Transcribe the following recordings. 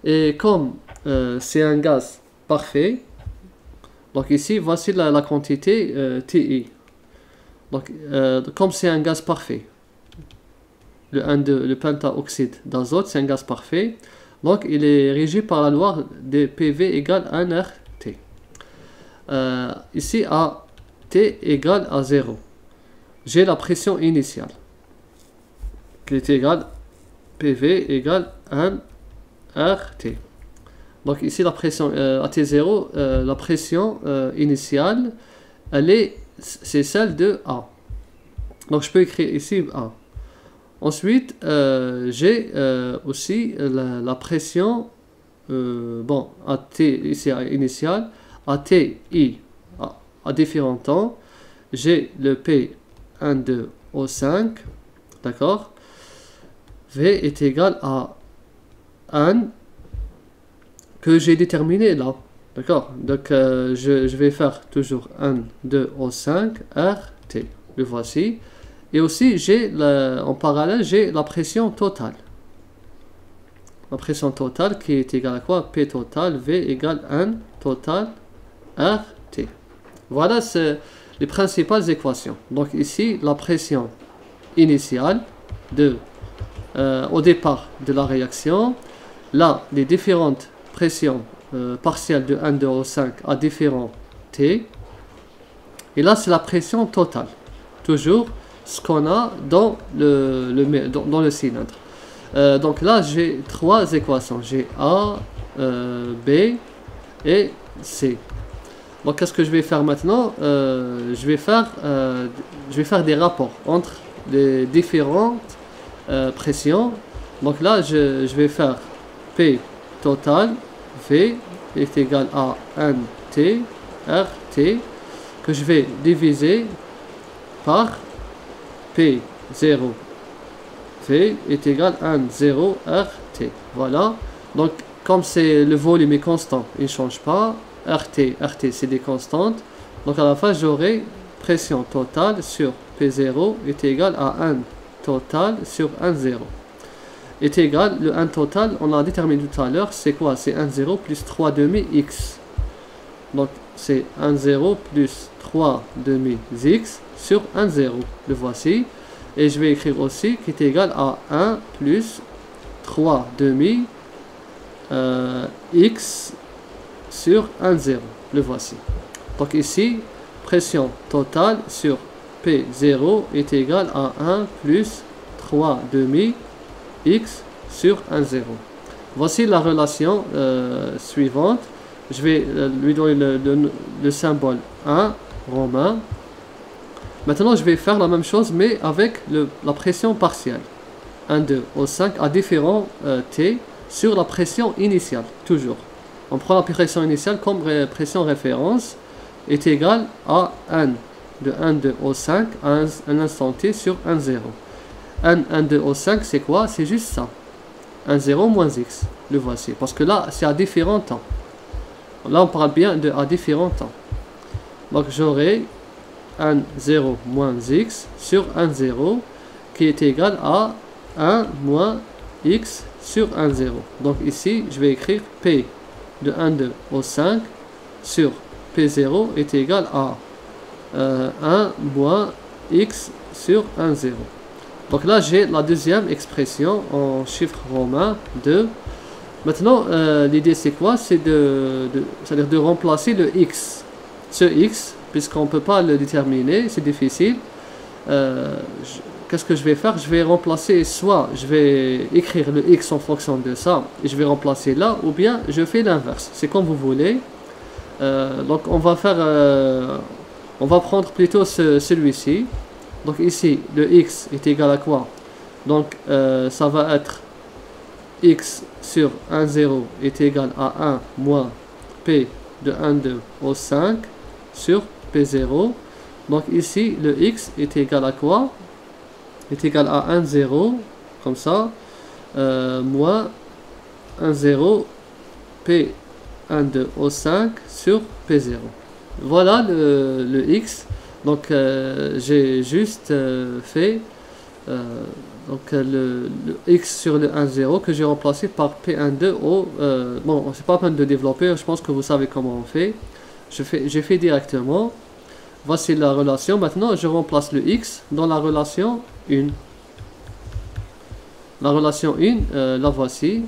Et comme c'est un gaz parfait, donc ici, voici la quantité TI. Donc, comme c'est un gaz parfait, le pentaoxyde d'azote, c'est un gaz parfait. Donc, il est régi par la loi de PV égale 1RT. Ici, à T égale à 0, j'ai la pression initiale, qui est égale PV égale 1RT. Donc ici, la pression à T0, la pression initiale, c'est celle de A. Donc je peux écrire ici A. Ensuite, j'ai aussi la pression, bon, à T ici initiale, à TI, à différents temps. J'ai le P12O5, d'accord. V est égal à 1 que j'ai déterminé là, d'accord. Donc je vais faire toujours 1, 2, O5, RT, le voici. Et aussi, en parallèle, j'ai la pression totale. La pression totale qui est égale à quoi? P total, V égale 1 total, RT. Voilà les principales équations. Donc ici, la pression initiale au départ de la réaction. Là, les différentes pressions partielles de 1, 2, O5 à différents T. Et là, c'est la pression totale. Toujours ce qu'on a dans le cylindre. Donc là, j'ai trois équations. J'ai A, B et C. Donc, qu'est-ce que je vais faire maintenant? Je vais faire des rapports entre les différentes pressions. Donc là, je vais faire P total, V est égal à 1 T, RT, que je vais diviser par P0, V est égal à 1, 0, RT. Voilà. Donc, comme c'est le volume est constant, il ne change pas. RT, c'est des constantes. Donc, à la fin, j'aurai pression totale sur P0 est égal à 1 total sur 1, 0. Est égal, le 1 total, on a déterminé tout à l'heure, c'est quoi? C'est 1, 0 plus 3 demi X. Donc, c'est 1, 0 plus 3 demi X sur 1, 0. Le voici. Et je vais écrire aussi qui est égal à 1 plus 3 demi X sur 1, 0. Le voici. Donc ici, pression totale sur P0 est égal à 1 plus 3 demi X sur 1, 0. Voici la relation suivante. Je vais lui donner le symbole 1 romain. Maintenant, je vais faire la même chose, mais avec la pression partielle. 1, 2, O5 à différents T sur la pression initiale, toujours. On prend la pression initiale comme pression référence, est égale à 1 de 1, 2, O5 à un instant T sur 1, 0. 1, 2, O5, c'est quoi? C'est juste ça. 1, 0 moins X. Le voici. Parce que là, c'est à différents temps. Là, on parle bien à différents temps. Donc, j'aurai 1, 0 moins X sur 1, 0 qui est égal à 1 moins X sur 1, 0. Donc, ici, je vais écrire P de 1, 2 au 5 sur P0 est égal à 1 moins X sur 1, 0. Donc là, j'ai la deuxième expression en chiffre romain 2. Maintenant, l'idée c'est quoi? C'est-à-dire de remplacer le X. Ce X, puisqu'on ne peut pas le déterminer, c'est difficile. Qu'est-ce que je vais faire? Je vais remplacer, soit je vais écrire le X en fonction de ça, et je vais remplacer là, ou bien je fais l'inverse. C'est comme vous voulez. Donc on va prendre plutôt celui-ci. Donc ici, le X est égal à quoi? Donc ça va être X sur 1, 0 est égal à 1 moins P de 1, 2 au 5 sur P0. Donc ici, le X est égal à quoi? Est égal à 1, 0, comme ça, moins 1, 0, P 1, 2 au 5 sur P0. Voilà le X. Donc j'ai juste fait Donc le x sur le 1, 0 que j'ai remplacé par P12 au... bon, c'est pas la peine de développer, je pense que vous savez comment on fait. J'ai fait directement. Voici la relation. Maintenant, je remplace le x dans la relation 1. La relation 1, la voici.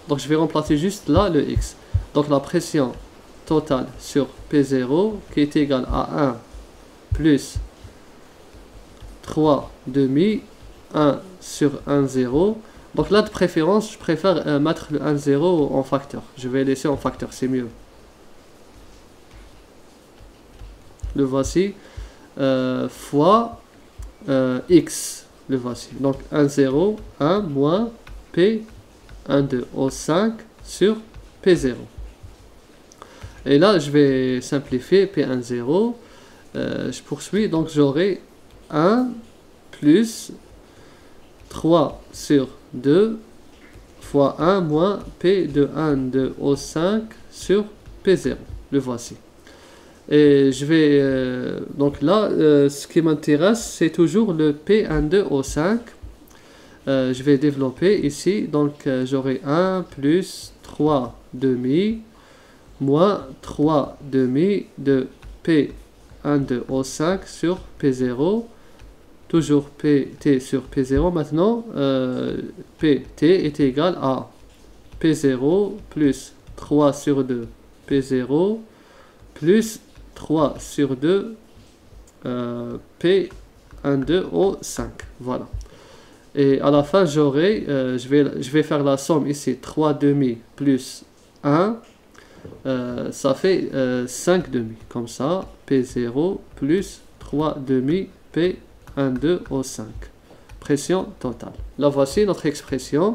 Donc je vais remplacer juste là le x. Donc la pression totale sur P0 qui est égale à 1 plus 3 demi 1 sur 1, 0. Donc là, de préférence, je préfère mettre le 1, 0 en facteur. Je vais laisser en facteur, c'est mieux. Le voici. Fois x. Le voici. Donc 1, 0, 1 moins P 1, 2 au 5 sur P0. Et là, je vais simplifier P1, 0. Je poursuis. Donc j'aurai 1 plus 3 sur 2 fois 1 moins P de 1, 2 au 5 sur P0. Le voici. Et je vais... donc là, ce qui m'intéresse, c'est toujours le P1, 2 au 5. Je vais développer ici. Donc j'aurai 1 plus 3 demi moins 3 demi de P1, 2 au 5 sur P0. Toujours Pt sur P0. Maintenant, Pt est égal à P0 plus 3 sur 2 P0 plus 3 sur 2 P1, 2 au 5. Voilà. Et à la fin, j'aurai, je vais faire la somme ici. 3 demi plus 1, ça fait 5 demi. Comme ça, P0 plus 3 demi P1, 2 au 5. Pression totale. Là, voici notre expression.